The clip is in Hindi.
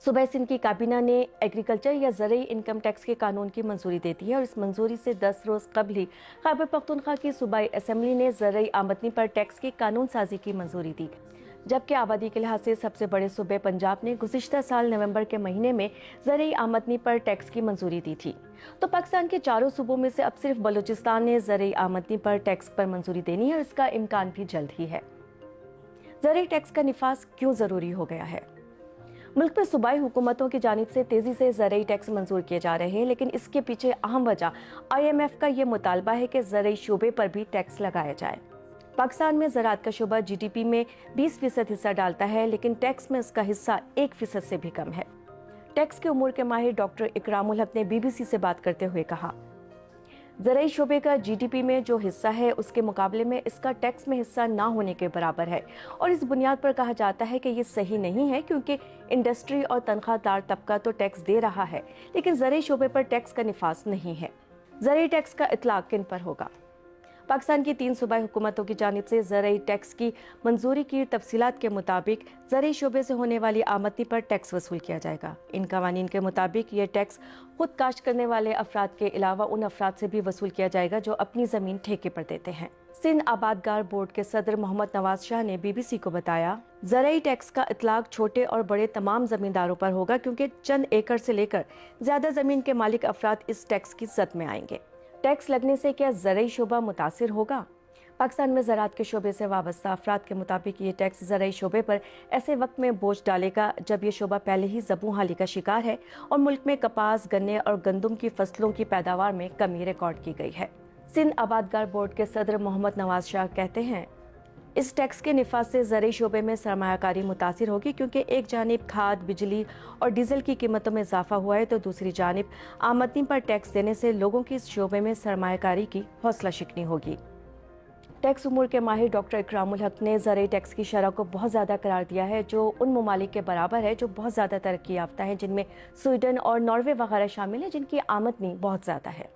सूबाई सिंध की काबीना ने एग्रीकल्चर या ज़रूरी इनकम टैक्स के कानून की मंजूरी दे दी है और इस मंजूरी से 10 रोज़ कबल ही खैबर पख्तूनख्वा की सूबाई असम्बली ने ज़रूरी आमदनी पर टैक्स की कानून साजी की मंजूरी दी। जबकि आबादी के लिहाज से सबसे बड़े सूबे पंजाब ने गुज़िश्ता साल नवंबर के महीने में ज़रूरी आमदनी पर टैक्स की मंजूरी दी थी। तो पाकिस्तान के चारों सूबों में से अब सिर्फ बलूचिस्तान ने ज़रूरी आमदनी पर टैक्स पर मंजूरी देनी है और इसका इम्कान भी जल्द ही है। ज़रूरी टैक्स का निफाज क्यों ज़रूरी हो गया है? मुल्क में सूबाई हुकूमतों की जानिब से तेजी से ज़रूरी टैक्स मंजूर किए जा रहे हैं, लेकिन इसके पीछे अहम वजह IMF का ये मुतालबा है कि ज़रूरी शोबे पर भी टैक्स लगाया जाए। पाकिस्तान में ज़राअत का शोबा GDP में 20% हिस्सा डालता है, लेकिन टैक्स में इसका हिस्सा 1% से भी कम है। टैक्स के उमूर के माहिर डॉक्टर इकरामुल हक ने BBC से बात करते हुए कहा, ज़रूरी शोबे का GDP में जो हिस्सा है उसके मुकाबले में इसका टैक्स में हिस्सा ना होने के बराबर है और इस बुनियाद पर कहा जाता है कि ये सही नहीं है, क्योंकि इंडस्ट्री और तनख्वाहदार तबका तो टैक्स दे रहा है लेकिन ज़रूरी शोबे पर टैक्स का निफाज नहीं है। ज़रूरी टैक्स का इतलाक किन पर होगा? पाकिस्तान की 3 सूबाई हुकूमतों की जानिब से ज़रूरी टैक्स की मंजूरी की तफसीलात के मुताबिक ज़रूरी शोबे से होने वाली आमदनी पर टैक्स वसूल किया जाएगा। इन कवानीन के मुताबिक ये टैक्स खुद काश्त करने वाले अफराद के अलावा उन अफराद से भी वसूल किया जाएगा जो अपनी ज़मीन ठेके पर देते हैं। सिंध आबादगार बोर्ड के सदर मोहम्मद नवाज शाह ने BBC को बताया, ज़रूरी टैक्स का इतलाक छोटे और बड़े तमाम जमींदारों पर होगा, क्योंकि चंद एकड़ से लेकर ज्यादा जमीन के मालिक अफराद इस टैक्स की जद में आएंगे। टैक्स लगने से क्या ज़रूरी शोबा मुतासिर होगा? पाकिस्तान में ज़राअत के शोबे से वाबस्ता अफराद के मुताबिक ये टैक्स ज़रूरी शोबे पर ऐसे वक्त में बोझ डालेगा जब ये शोबा पहले ही ज़बू हाली का शिकार है और मुल्क में कपास, गन्ने और गंदम की फसलों की पैदावार में कमी रिकॉर्ड की गई है। सिंध आबादगार बोर्ड के सदर मोहम्मद नवाज शाह कहते हैं, इस टैक्स के निफाज से ज़रूरी शोबे में सरमायाकारी मुतासिर होगी, क्योंकि एक जानिब खाद, बिजली और डीजल की कीमतों में इजाफा हुआ है तो दूसरी जानिब आमदनी पर टैक्स देने से लोगों की इस शोबे में सरमायाकारी की हौसला शिकनी होगी। टैक्स उमूर के माहिर डॉक्टर इकरामुल हक ने ज़रूरी टैक्स की शरह को बहुत ज़्यादा करार दिया है, जो उन ममालिक के बराबर है जो बहुत ज़्यादा तरक्की याफ्ता है, जिनमें स्वीडन और नॉर्वे वगैरह शामिल हैं, जिनकी आमदनी बहुत ज़्यादा है।